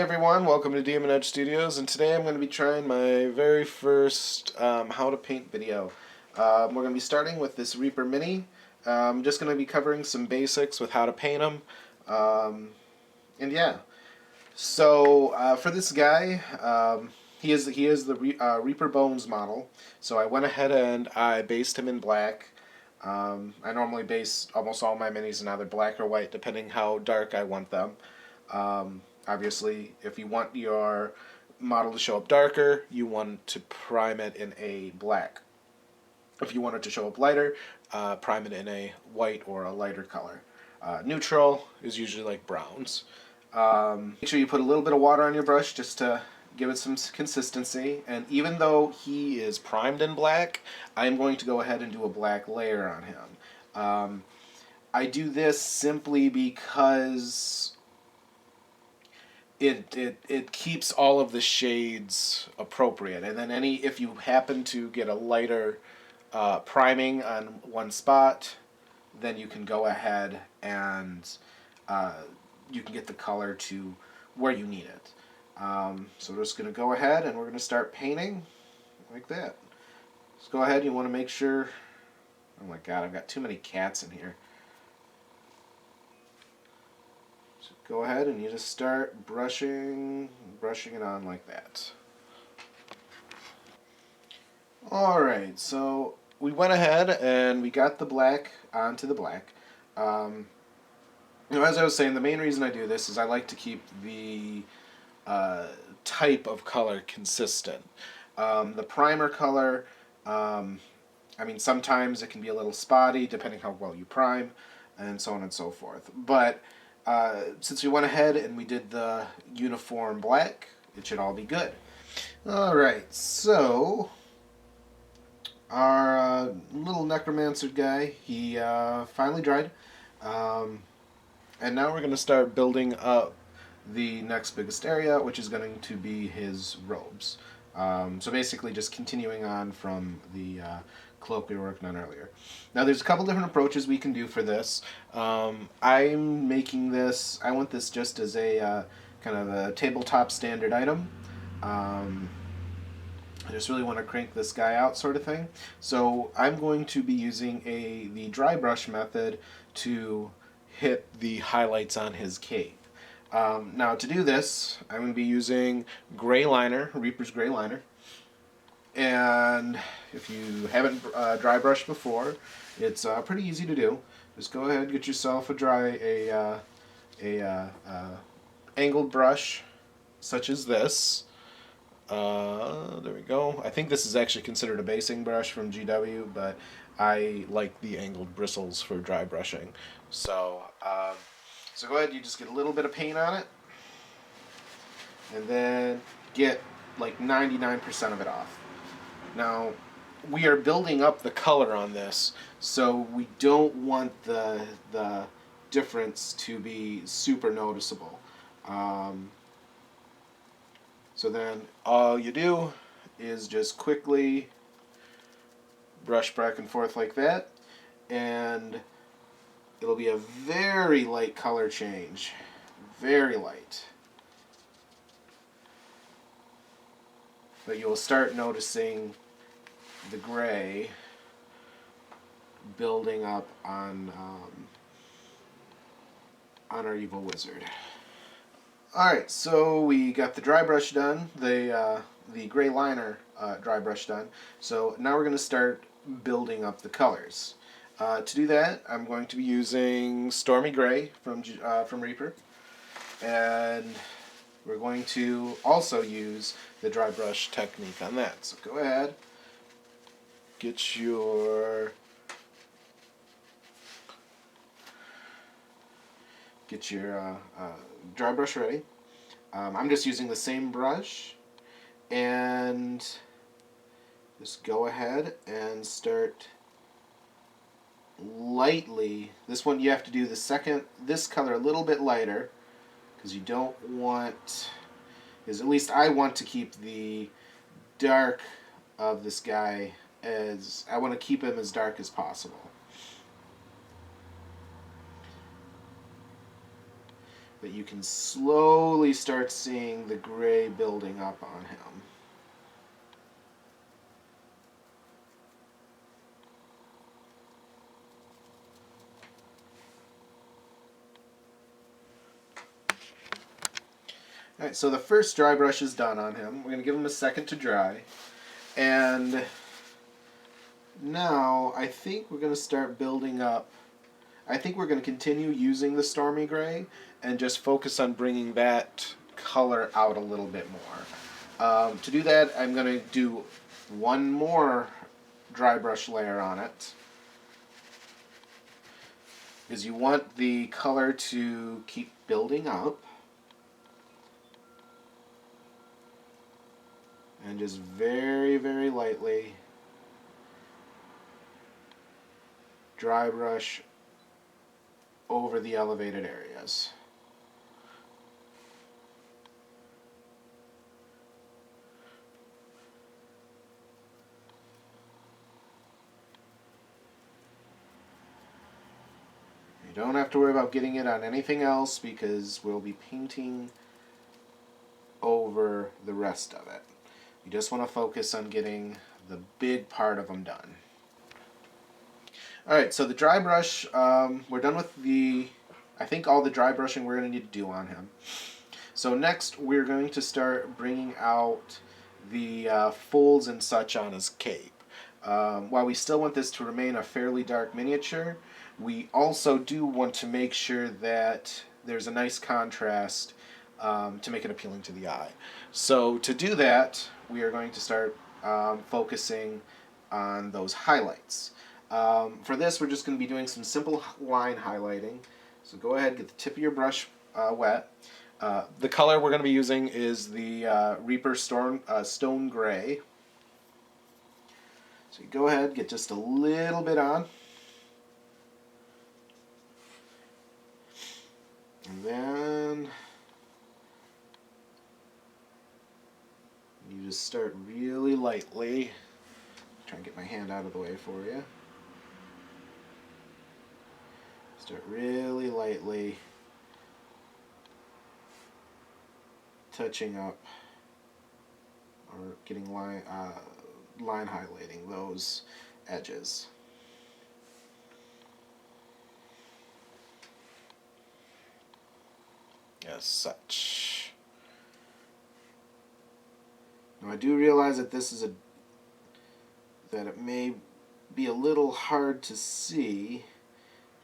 everyone, welcome to Demon Edge Studios, and today I'm going to be trying my very first how to paint video. We're going to be starting with this Reaper Mini. I'm just going to be covering some basics with how to paint them, and yeah. So for this guy, he is the Reaper Bones model. So I went ahead and I based him in black. I normally base almost all my minis in either black or white, depending how dark I want them. Obviously, if you want your model to show up darker, you want to prime it in a black. If you want it to show up lighter, prime it in a white or a lighter color. Neutral is usually like browns. Make sure you put a little bit of water on your brush just to give it some consistency. And even though he is primed in black, I'm going to go ahead and do a black layer on him. I do this simply because it keeps all of the shades appropriate, and then if you happen to get a lighter priming on one spot, then you can go ahead and you can get the color to where you need it. So we're just going to go ahead and we're going to start painting like that. Just go ahead. You want to make sure. Oh my God, I've got too many cats in here. Go ahead and you just start brushing it on like that. Alright, so we went ahead and we got the black onto the black. As I was saying, the main reason I do this is I like to keep the type of color consistent. The primer color, sometimes it can be a little spotty depending how well you prime, and so on and so forth. But since we went ahead and we did the uniform black, it should all be good. Alright, so our little necromancer guy, he finally dried. And now we're going to start building up the next biggest area, which is going to be his robes. So basically just continuing on from the cloak we were working on earlier. Now there's a couple different approaches we can do for this. I'm making this, I want this just as a kind of a tabletop standard item. I just really want to crank this guy out sort of thing. So I'm going to be using the dry brush method to hit the highlights on his cape. Now to do this, I'm going to be using gray liner, Reaper's gray liner. And if you haven't dry brushed before, it's pretty easy to do. Just go ahead and get yourself a angled brush, such as this. There we go. I think this is actually considered a basing brush from GW, but I like the angled bristles for dry brushing. So go ahead, you just get a little bit of paint on it, and then get like 99% of it off. Now, we are building up the color on this, so we don't want the difference to be super noticeable. So then all you do is just quickly brush back and forth like that, and it'll be a very light color change. Very light. But you'll start noticing the gray building up on our evil wizard. Alright, so we got the dry brush done, the gray liner dry brush done. So now we're going to start building up the colors. To do that, I'm going to be using Stormy Gray from Reaper, and we're going to also use the dry brush technique on that. So go ahead, get your dry brush ready. I'm just using the same brush, and just go ahead and start lightly. This one you have to do this color a little bit lighter, because you don't want, at least I want to keep the dark of this guy I want to keep him as dark as possible. But you can slowly start seeing the gray building up on him. Alright, so the first dry brush is done on him. We're going to give him a second to dry. And now I think we're going to start building up. I think we're going to continue using the Stormy Gray and just focus on bringing that color out a little bit more. To do that, I'm going to do one more dry brush layer on it, because you want the color to keep building up. And just very, very lightly dry brush over the elevated areas. You don't have to worry about getting it on anything else because we'll be painting over the rest of it. You just want to focus on getting the big part of them done. Alright, so the dry brush, we're done with I think all the dry brushing we're going to need to do on him. So next we're going to start bringing out the folds and such on his cape. While we still want this to remain a fairly dark miniature, we also do want to make sure that there's a nice contrast to make it appealing to the eye. So to do that, we are going to start focusing on those highlights. For this, we're just going to be doing some simple line highlighting. So go ahead, get the tip of your brush wet. The color we're going to be using is the Reaper Stone Gray. So you go ahead, get just a little bit on. And then you just start really lightly. Try and get my hand out of the way for you. Start really lightly touching up or getting line highlighting those edges. As such. Now I do realize that this is that it may be a little hard to see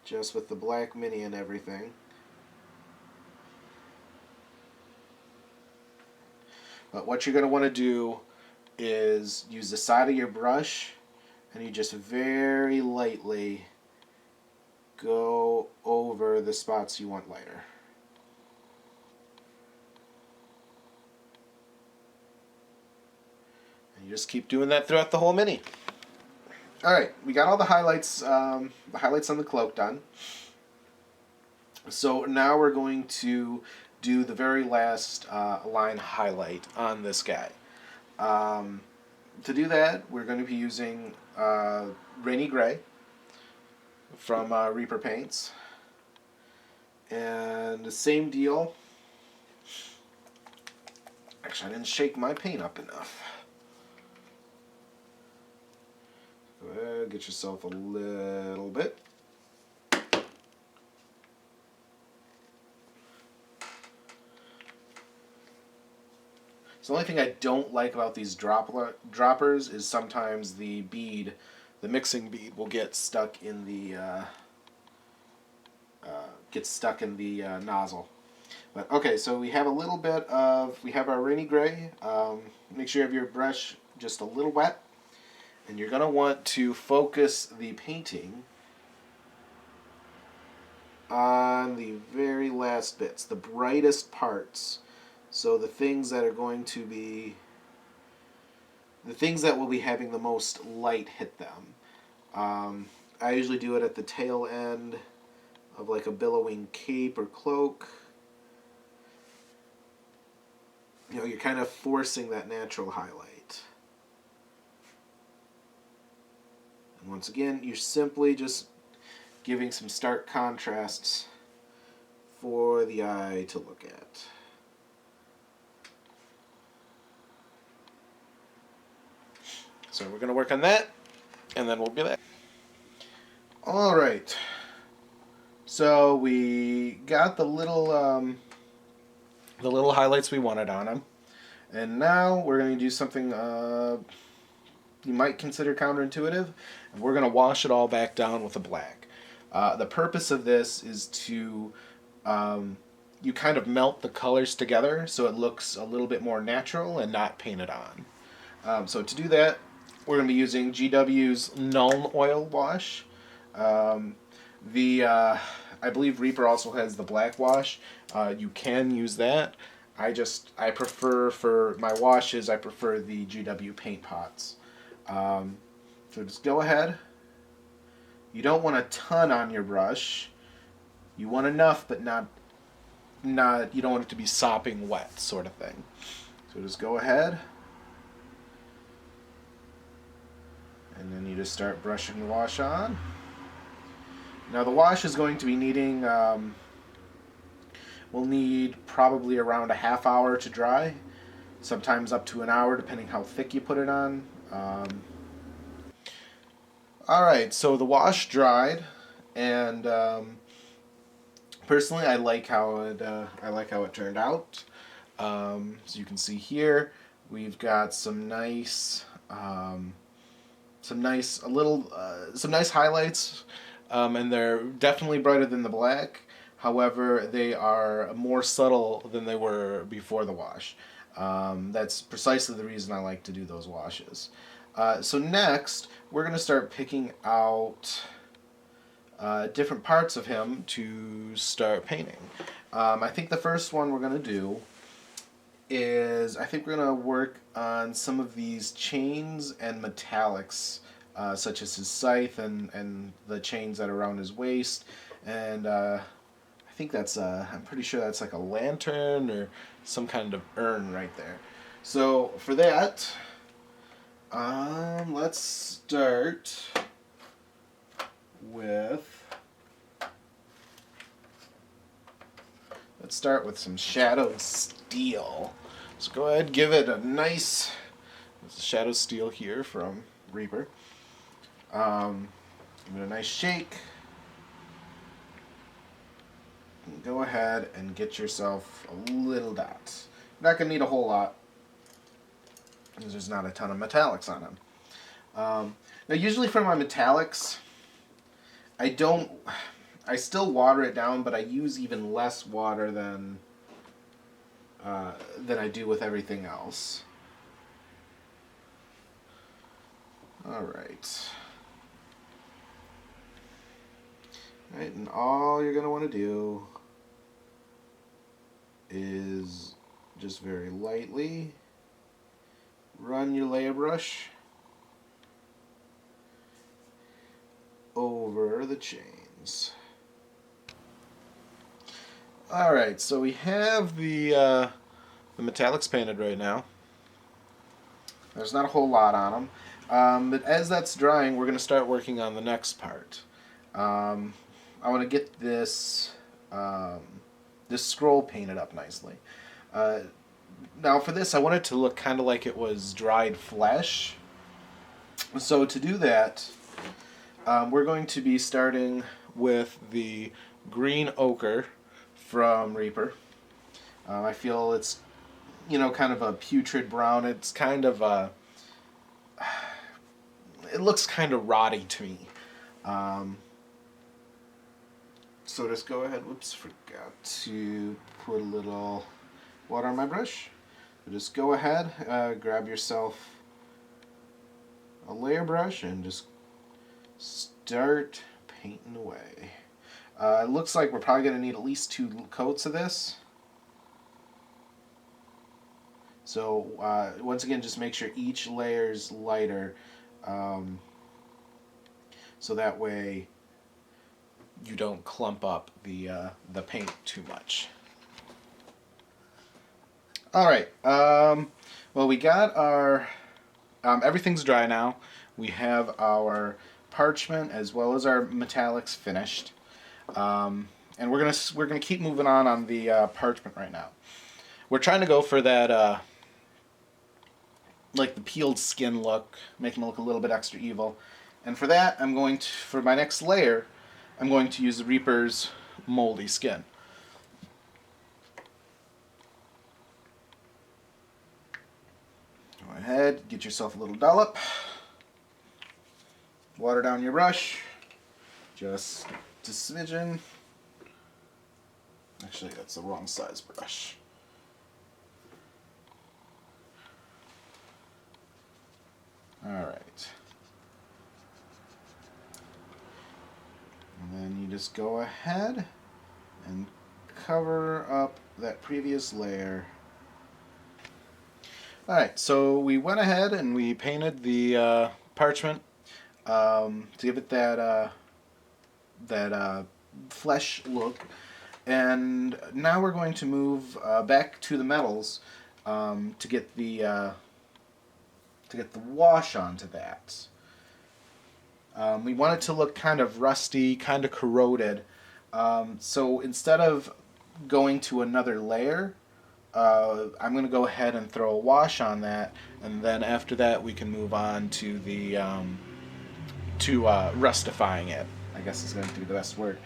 just with the black mini and everything. But what you're going to want to do is use the side of your brush and you just very lightly go over the spots you want lighter. And you just keep doing that throughout the whole mini. Alright, we got all the highlights on the cloak done. So now we're going to do the very last line highlight on this guy. To do that, we're going to be using Rainy Gray from Reaper Paints. And the same deal. Actually, I didn't shake my paint up enough. Go ahead, get yourself a little bit. So the only thing I don't like about these droppers is sometimes the mixing bead will get stuck in the nozzle. But okay, so we have a little bit we have our Rainy Gray. Make sure you have your brush just a little wet. And you're going to want to focus the painting on the very last bits, the brightest parts. So the things that are going to be, the things that will be having the most light hit them. I usually do it at the tail end of like a billowing cape or cloak. You know, you're kind of forcing that natural highlight. And once again, you're simply just giving some stark contrasts for the eye to look at. So we're going to work on that, and then we'll be back. All right. So we got the little highlights we wanted on them, and now we're going to do something you might consider counterintuitive. And we're going to wash it all back down with a black. The purpose of this is to you kind of melt the colors together so it looks a little bit more natural and not painted on. So to do that, we're going to be using GW's Null Oil Wash. I believe Reaper also has the black wash. You can use that. I prefer, for my washes, I prefer the GW paint pots. So just go ahead. You don't want a ton on your brush. You want enough, but not you don't want it to be sopping wet, sort of thing. So just go ahead. And then you just start brushing the wash on. Now the wash is going to be needing, we'll need probably around a half hour to dry, sometimes up to an hour depending how thick you put it on. Alright, so the wash dried, and personally I like how it turned out. So you can see here we've got some nice highlights, and they're definitely brighter than the black. However, they are more subtle than they were before the wash. That's precisely the reason I like to do those washes. So next, we're going to start picking out different parts of him to start painting. I think the first one we're going to do is, I think we're going to work on some of these chains and metallics, such as his scythe and the chains that are around his waist. And I think that's, I'm pretty sure that's like a lantern or some kind of urn right there. So for that, let's start with some shadowed steel. So go ahead, give it a nice shadowed steel here from Reaper. Give it a nice shake. And go ahead and get yourself a little dot. You're not going to need a whole lot, because there's not a ton of metallics on them. Now usually for my metallics, I still water it down, but I use even less water than I do with everything else. Alright. Alright, and all you're going to want to do is just very lightly run your layer brush over the chains. Alright, so we have the metallics painted right now. There's not a whole lot on them. But as that's drying, we're going to start working on the next part. I want to get this scroll painted up nicely. Now for this, I want it to look kind of like it was dried flesh. So to do that, we're going to be starting with the green ochre from Reaper. I feel it's, kind of a putrid brown. It's kind of it looks kind of rotty to me. So just go ahead, whoops, forgot to put a little water on my brush. So just go ahead, grab yourself a layer brush and just start painting away. It looks like we're probably going to need at least 2 coats of this. So once again, just make sure each layer's lighter, so that way you don't clump up the paint too much. All right. Well, we got our everything's dry now. We have our parchment as well as our metallics finished. And we're gonna keep moving on the parchment right now. We're trying to go for that like the peeled skin look, make him look a little bit extra evil. And for that, I'm going to, for my next layer, I'm going to use the Reaper's moldy skin. Go ahead, get yourself a little dollop. Water down your brush, just a smidgen. Actually, that's the wrong size brush. Alright. And then you just go ahead and cover up that previous layer. Alright, so we went ahead and we painted the parchment to give it that flesh look. And now we're going to move back to the metals to get the wash onto that. We want it to look kind of rusty, kind of corroded. So instead of going to another layer, I'm going to go ahead and throw a wash on that, and then after that we can move on to the rustifying it. I guess is going to be the best word.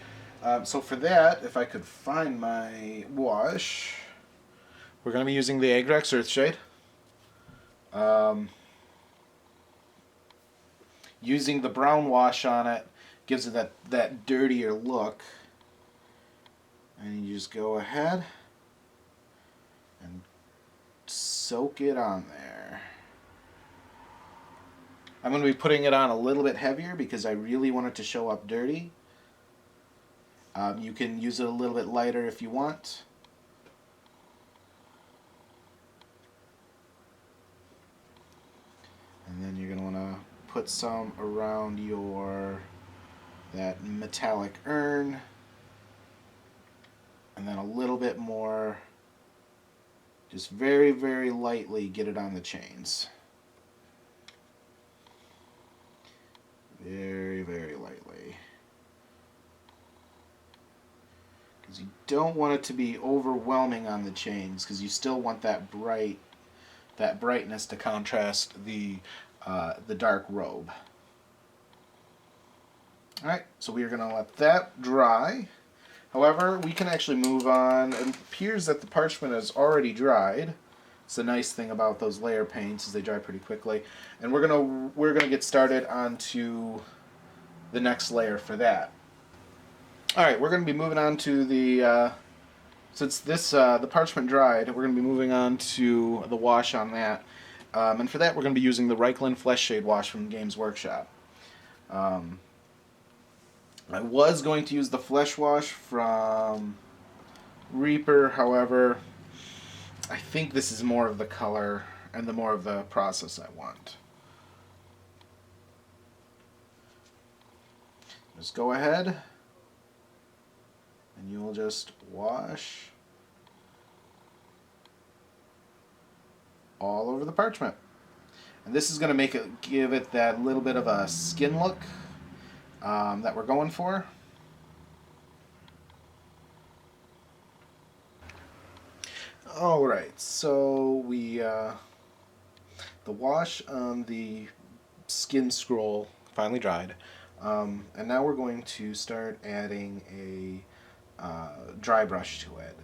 So for that, if I could find my wash, we're going to be using the Agrax Earthshade. Using the brown wash on it gives it that dirtier look. And you just go ahead and soak it on there. I'm going to be putting it on a little bit heavier because I really want it to show up dirty. You can use it a little bit lighter if you want. And then you're going to want to put some around that metallic urn. And then a little bit more, just very, very lightly get it on the chains. Very, very lightly. Because you don't want it to be overwhelming on the chains, because you still want that brightness to contrast the dark robe. Alright, so we are going to let that dry. However, we can actually move on. It appears that the parchment is already dried. It's a nice thing about those layer paints is they dry pretty quickly. And we're gonna get started onto the next layer for that. Alright, we're gonna be moving on to the since the parchment dried, we're gonna be moving on to the wash on that. And for that we're gonna be using the Reikland Flesh Shade wash from Games Workshop. I was going to use the Flesh Wash from Reaper, however, I think this is more of the color and the more of the process I want. Just go ahead and you will just wash all over the parchment. And this is going to give it that little bit of a skin look that we're going for. Alright, so the wash on the skin scroll finally dried, and now we're going to start adding a dry brush to it.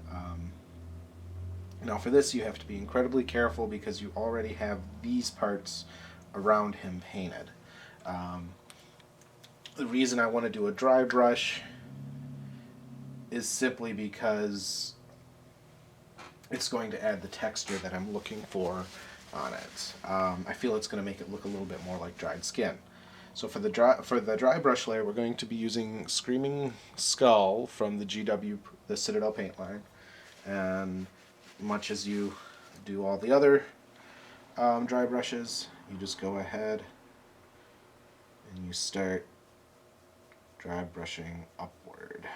Now for this you have to be incredibly careful because you already have these parts around him painted. The reason I want to do a dry brush is simply because it's going to add the texture that I'm looking for on it. I feel it's going to make it look a little bit more like dried skin. So for the dry brush layer, we're going to be using Screaming Skull from the Citadel paint line, and much as you do all the other dry brushes, you just go ahead and you start dry brushing upward.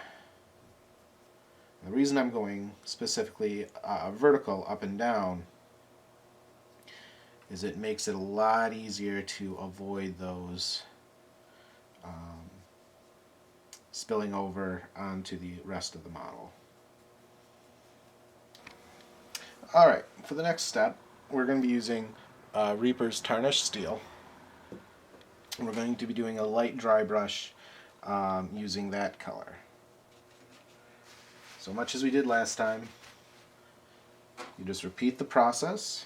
The reason I'm going specifically vertical up and down is it makes it a lot easier to avoid those spilling over onto the rest of the model. Alright, for the next step, we're going to be using Reaper's Tarnished Steel. We're going to be doing a light dry brush using that color. So much as we did last time, you just repeat the process,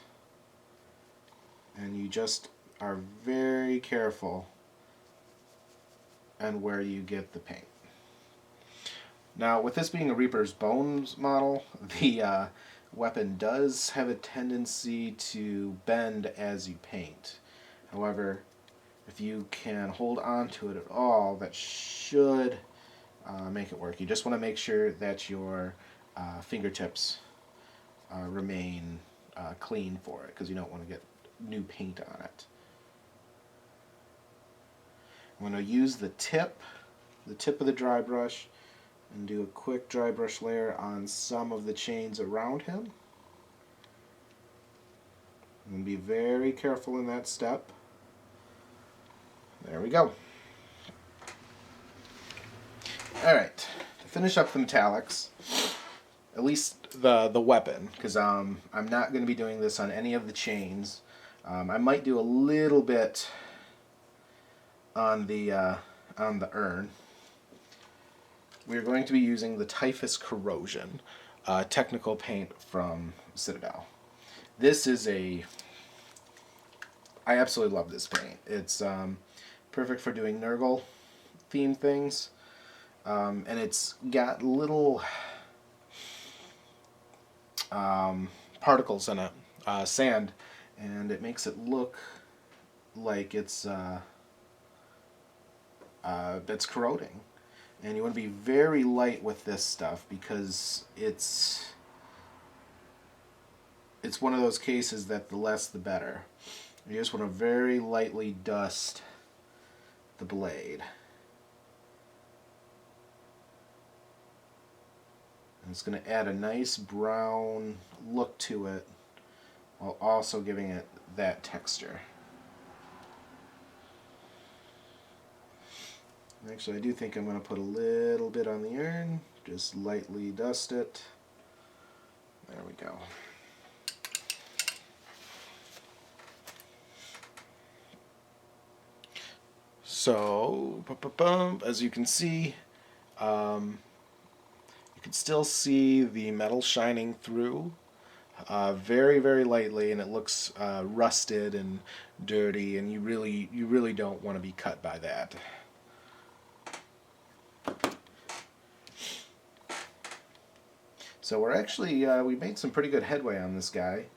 and you just are very careful and where you get the paint. Now, with this being a Reaper's Bones model, the weapon does have a tendency to bend as you paint. However, if you can hold on to it at all, that should make it work. You just want to make sure that your fingertips remain clean for it, because you don't want to get new paint on it. I'm going to use the tip of the dry brush and do a quick dry brush layer on some of the chains around him. I'm going to be very careful in that step. There we go. Alright, to finish up the metallics, at least the weapon, because I'm not going to be doing this on any of the chains. I might do a little bit on the urn. We're going to be using the Typhus Corrosion technical paint from Citadel. This is I absolutely love this paint. It's perfect for doing Nurgle themed things, and it's got little particles in it, sand, and it makes it look like it's corroding. And you want to be very light with this stuff, because it's one of those cases that the less the better. You just want to very lightly dust the blade. And it's going to add a nice brown look to it while also giving it that texture. Actually, I do think I'm going to put a little bit on the urn. Just lightly dust it. There we go. So, as you can see, you can still see the metal shining through very, very lightly, and it looks rusted and dirty, and you really don't want to be cut by that. So we're actually, we made some pretty good headway on this guy,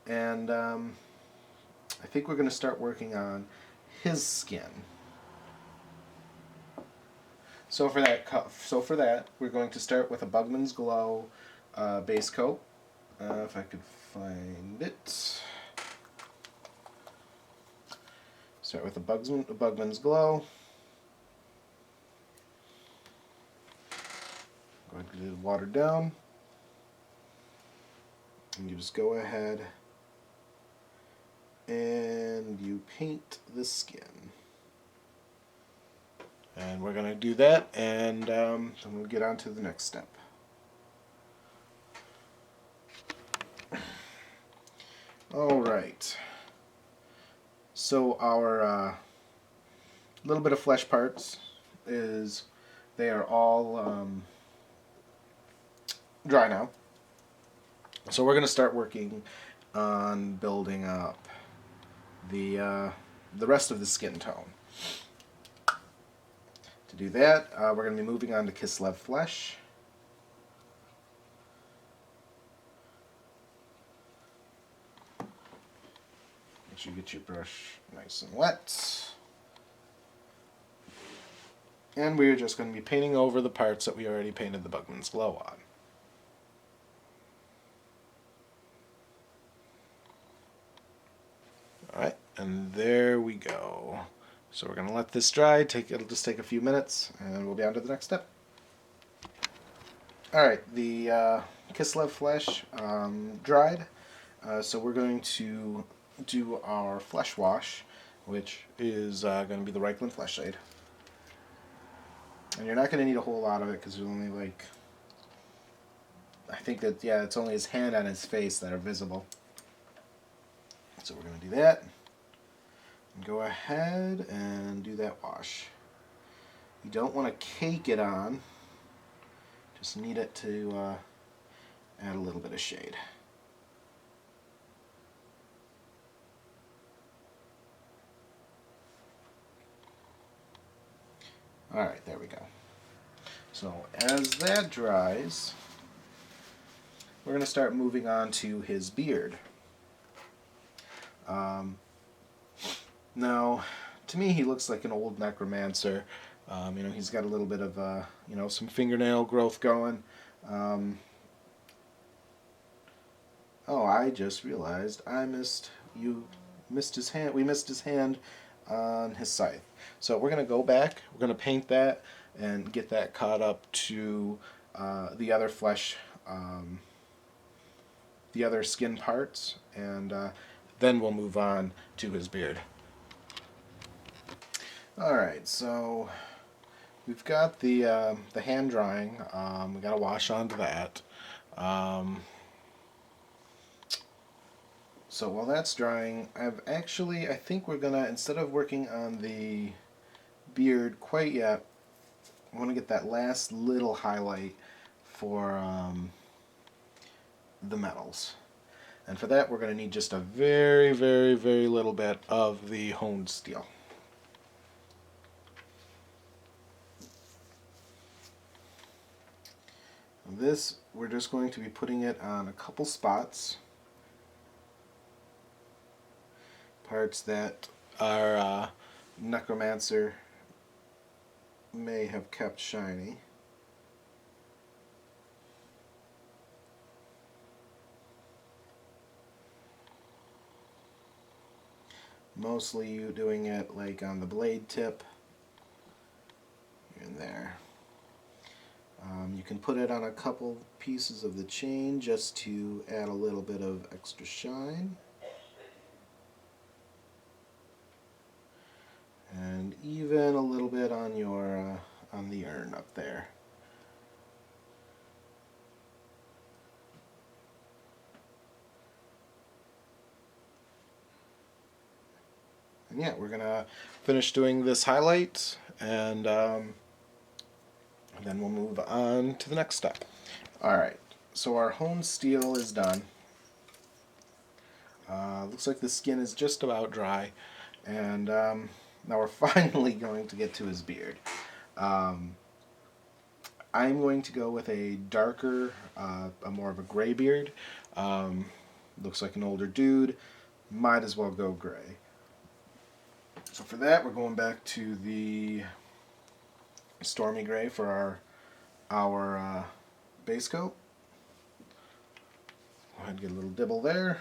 and I think we're going to start working on his skin. So for that, we're going to start with a Bugman's Glow base coat. If I could find it. Start with a Bugman's Glow. Go ahead and get it watered down. And you just go ahead and you paint the skin. And we're going to do that, and then we'll get on to the next step. Alright. So our little bit of flesh parts they are all dry now. So we're going to start working on building up the rest of the skin tone. To do that, we're going to be moving on to Kislev Flesh. Make sure you get your brush nice and wet. And we're just going to be painting over the parts that we already painted the Bugman's Glow on. Alright, and there we go. So we're going to let this dry. It'll just take a few minutes, and we'll be on to the next step. Alright, the Kislev Flesh dried. So we're going to do our flesh wash, which is going to be the Reichland Flesh Shade. And you're not going to need a whole lot of it because there's only like, I think that, yeah, it's only his hand and his face that are visible. So we're going to do that. And go ahead and do that wash. You don't want to cake it on. Just need it to add a little bit of shade. Alright, there we go. So as that dries, we're going to start moving on to his beard. Now, to me, he looks like an old necromancer. You know, he's got a little bit of, you know, some fingernail growth going. Oh, I just realized we missed his hand on his scythe. So we're going to go back, we're going to paint that and get that caught up to the other flesh, the other skin parts, and then we'll move on to his beard. Alright, so we've got the hand drying. We got to wash onto that. So while that's drying, I think we're gonna, instead of working on the beard quite yet, I want to get that last little highlight for the metals. And for that, we're going to need just a very, very, very little bit of the honed steel. This, we're just going to be putting it on a couple spots. Parts that our necromancer may have kept shiny. Mostly you doing it like on the blade tip, in there. You can put it on a couple pieces of the chain just to add a little bit of extra shine. And even a little bit on your on the urn up there. And yeah, we're gonna finish doing this highlight, and then we'll move on to the next step. Alright, so our honed steel is done. Looks like the skin is just about dry, and now we're finally going to get to his beard. I'm going to go with a darker, a more of a gray beard. Looks like an older dude. Might as well go gray. So for that, we're going back to the stormy gray for our base coat. Go ahead and get a little dibble there.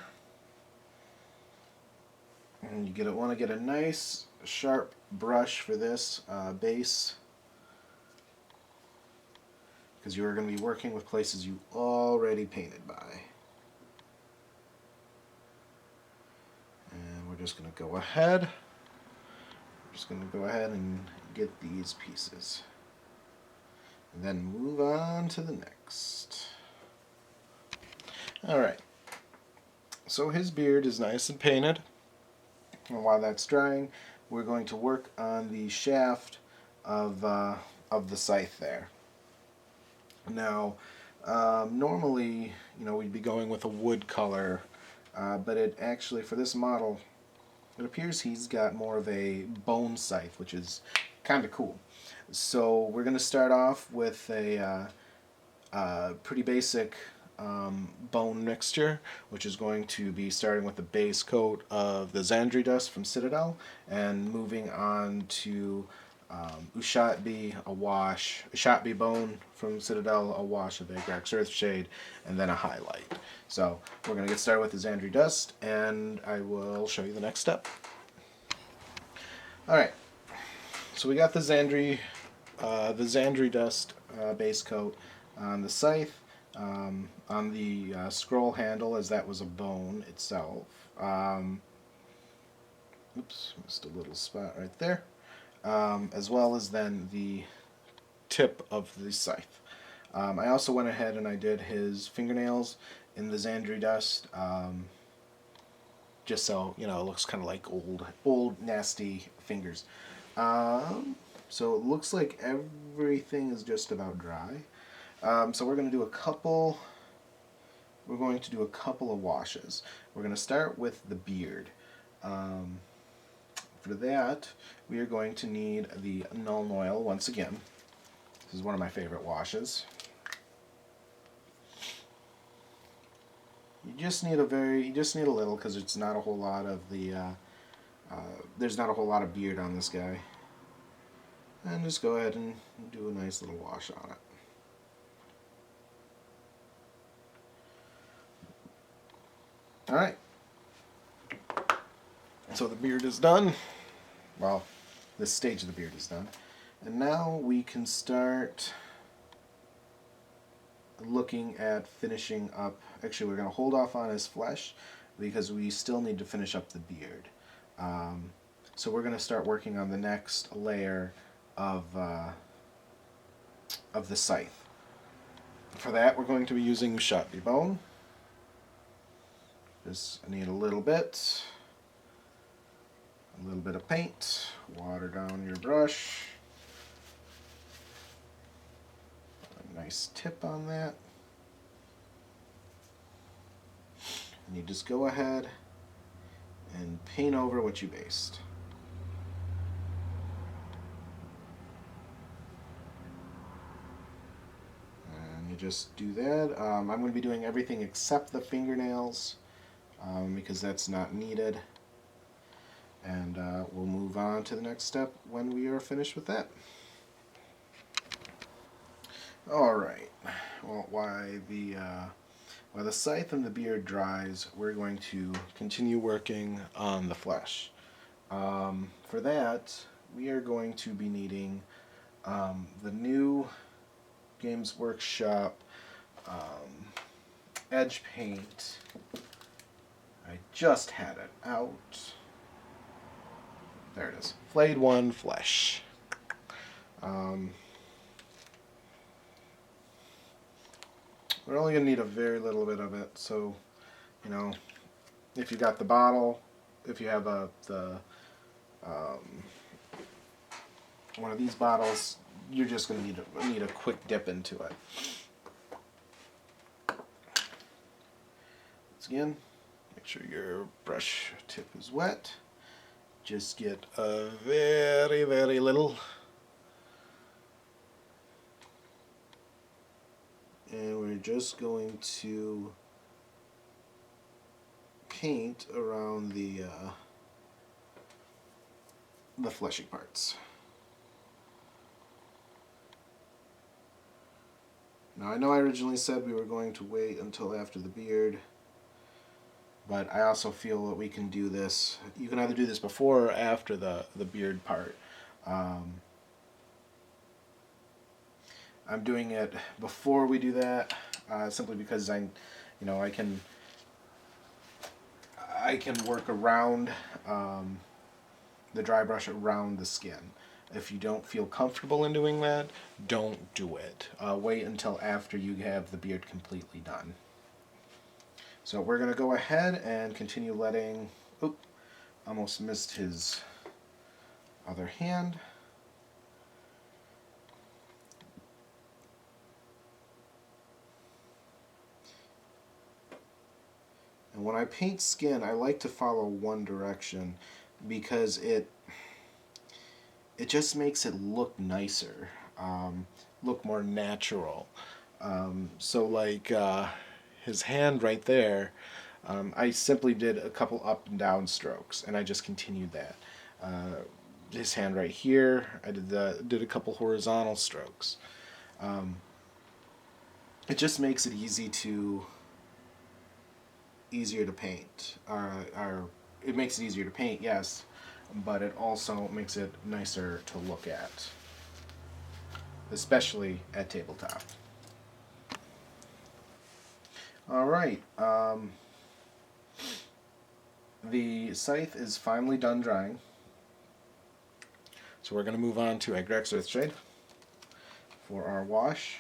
And you want to get a nice sharp brush for this base, because you're going to be working with places you already painted by. And we're just going to go ahead. And get these pieces. And then move on to the next. Alright. So his beard is nice and painted. And while that's drying, we're going to work on the shaft of the scythe there. Now, normally, you know, we'd be going with a wood color, but it actually, for this model, it appears he's got more of a bone scythe, which is kind of cool. So we're going to start off with a pretty basic bone mixture, which is going to be starting with the base coat of the Xandri dust from Citadel and moving on to Ushatbi, a wash, Ushatbi bone from Citadel, a wash of Agrax Earthshade, and then a highlight. So we're going to get started with the Xandri dust, and I will show you the next step. Alright, so we got the Xandri dust base coat on the scythe, on the scroll handle, as that was a bone itself. Oops, missed a little spot right there. As well as then the tip of the scythe. I also went ahead and I did his fingernails in the Xandri dust, just so it looks kind of like old nasty fingers. So it looks like everything is just about dry. So we're going to do a couple. We're going to do a couple of washes. We're going to start with the beard. For that, we are going to need the Nuln Oil once again. This is one of my favorite washes. You just need a little, because it's not a whole lot of the there's not a whole lot of beard on this guy. And just go ahead and do a nice little wash on it. Alright. So the beard is done. Well, this stage of the beard is done. And now we can start looking at finishing up. Actually, we're going to hold off on his flesh because we still need to finish up the beard. So we're going to start working on the next layer of the scythe. For that, we're going to be using Shotby Bone. Just need a little bit of paint. Water down your brush. A nice tip on that. And you just go ahead and paint over what you based. And you just do that. I'm going to be doing everything except the fingernails because that's not needed. And we'll move on to the next step when we are finished with that. Alright, well, while the scythe and the beard dries, we're going to continue working on the flesh. For that, we are going to be needing the new Games Workshop edge paint. I just had it out. There it is. Flayed 1 Flesh. We're only going to need a very little bit of it, so, if you got the bottle, if you have one of these bottles, you're just going to need a quick dip into it. Once again, make sure your brush tip is wet. Just get a very, very little. And we're just going to paint around the fleshy parts. Now I know I originally said we were going to wait until after the beard, but I also feel that we can do this. You can either do this before or after the beard part. I'm doing it before we do that, simply because I can work around the dry brush around the skin. If you don't feel comfortable in doing that, don't do it. Wait until after you have the beard completely done. So we're going to go ahead and continue letting... Oop, almost missed his other hand. And when I paint skin, I like to follow one direction because it just makes it look nicer, look more natural. So like his hand right there, I simply did a couple up and down strokes, and I just continued that. His hand right here, I did a couple horizontal strokes. It just makes it easier to paint. It makes it easier to paint, yes, but it also makes it nicer to look at, especially at tabletop. Alright, the scythe is finally done drying, so we're going to move on to Earthshade. for our wash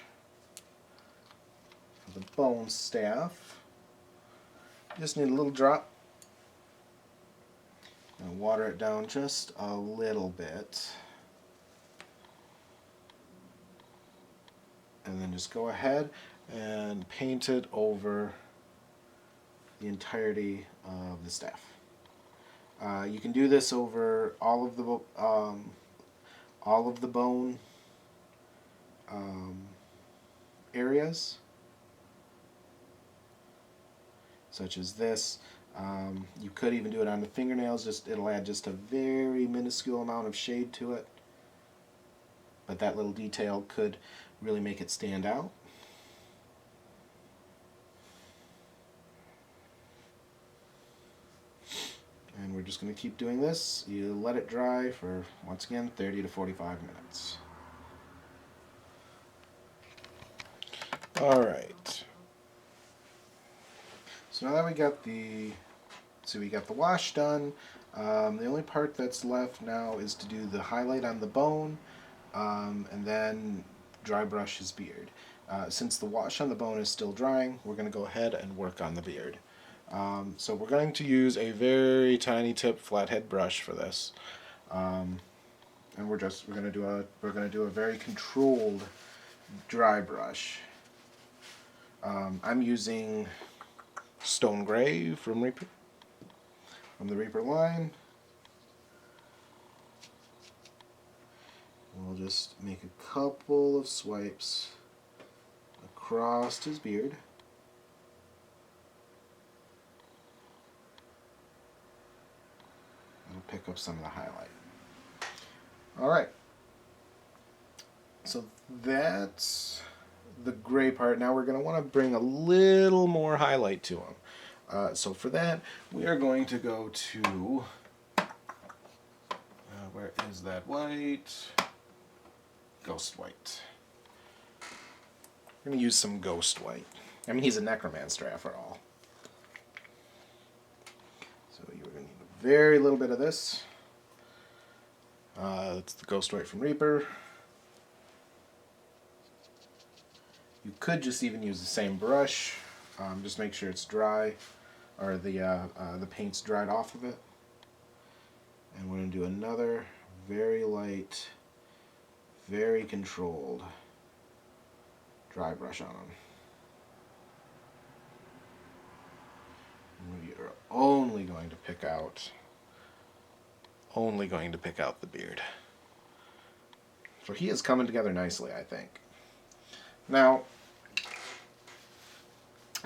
for the bone staff. Just need a little drop. And water it down just a little bit. And then just go ahead and paint it over the entirety of the staff. You can do this over all of the bone areas, such as this. You could even do it on the fingernails. It'll add just a very minuscule amount of shade to it, but that little detail could really make it stand out. And we're just going to keep doing this. You let it dry for, once again, 30 to 45 minutes. Alright. So now that we got the wash done, the only part that's left now is to do the highlight on the bone, and then dry brush his beard. Since the wash on the bone is still drying, we're going to go ahead and work on the beard. So we're going to use a very tiny tip flathead brush for this, and we're going to do a very controlled dry brush. I'm using Stone Gray from the Reaper line. We'll just make a couple of swipes across his beard. It'll pick up some of the highlight. Alright. So that's the gray part. Now we're going to want to bring a little more highlight to him. So for that, we are going to go to, where is that white? Ghost white. We're going to use some ghost white. I mean, he's a necromancer after all. So you're going to need a very little bit of this. That's the ghost white from Reaper. You could just even use the same brush. Just make sure it's dry, or the paint's dried off of it. And we're going to do another very light, very controlled dry brush on him. We are only going to pick out the beard. So he is coming together nicely, I think. Now,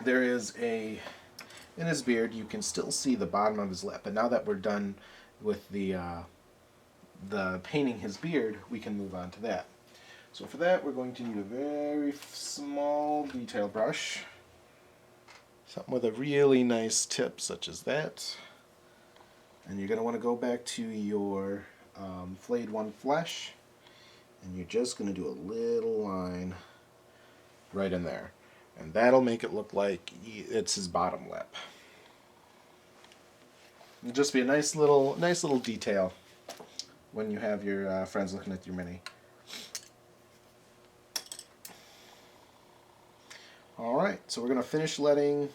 there is in his beard, you can still see the bottom of his lip, but now that we're done with the painting his beard, we can move on to that. So for that, we're going to need a very small detail brush, something with a really nice tip, such as that. And you're going to want to go back to your flayed one flesh, and you're just going to do a little line right in there, and that'll make it look like it's his bottom lip. It'll just be a nice little detail when you have your friends looking at your mini. All right, so we're gonna finish letting.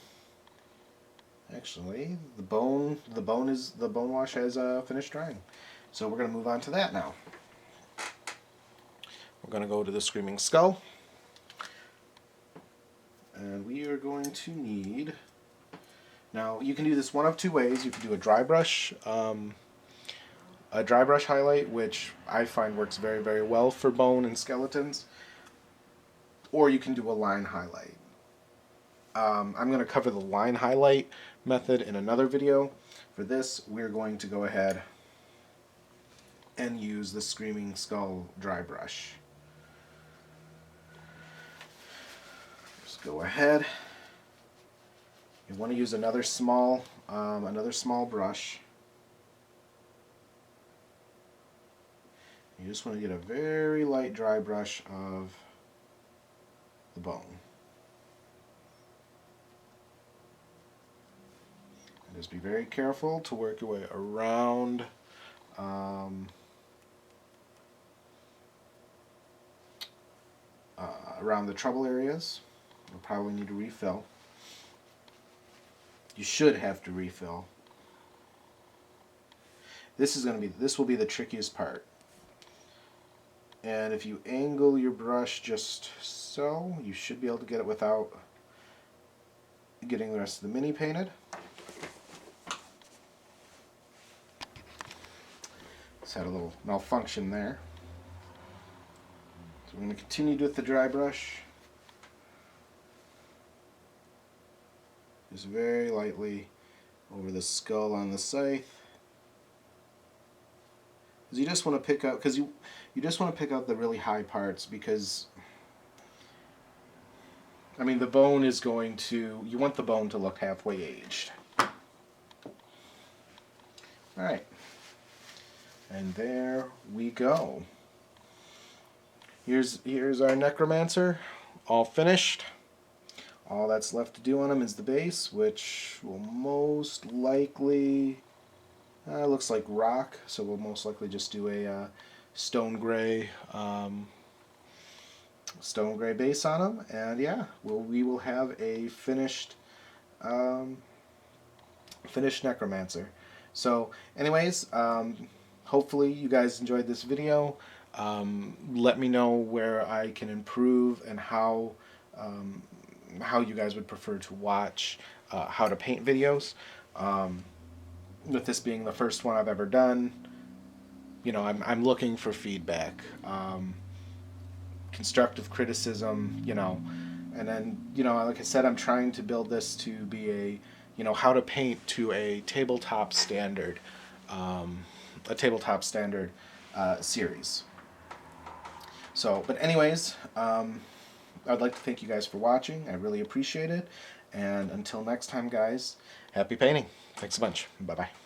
Actually, the bone wash has finished drying, so we're gonna move on to that now. We're gonna go to the Screaming Skull. And we are going to need, now you can do this one of two ways. You can do a dry brush highlight, which I find works very, very well for bone and skeletons, or you can do a line highlight. I'm going to cover the line highlight method in another video. For this, we're going to go ahead and use the Screaming Skull dry brush. Go ahead. You want to use another small brush. You just want to get a very light dry brush of the bone. And just be very careful to work your way around around the trouble areas. You'll probably need to refill. You should have to refill. This will be the trickiest part. And if you angle your brush just so, you should be able to get it without getting the rest of the mini painted. Just had a little malfunction there. So we're going to continue with the dry brush. Just very lightly over the skull on the scythe. Because you just want to pick up, you just want to pick out the really high parts, because I mean the bone is going to, you want the bone to look halfway aged. Alright. And there we go. Here's our necromancer, all finished. All that's left to do on him is the base, which will most likely, looks like rock, so we'll most likely just do a stone gray base on him, and yeah, we will have a finished necromancer. So, anyways, hopefully you guys enjoyed this video. Let me know where I can improve and how you guys would prefer to watch how to paint videos. With this being the first one I've ever done, you know, I'm looking for feedback, constructive criticism, you know, and then, you know, like I said, I'm trying to build this to be a, you know, how to paint to a tabletop standard, series. So, but anyways, I'd like to thank you guys for watching. I really appreciate it. And until next time, guys, happy painting. Thanks a bunch. Bye-bye.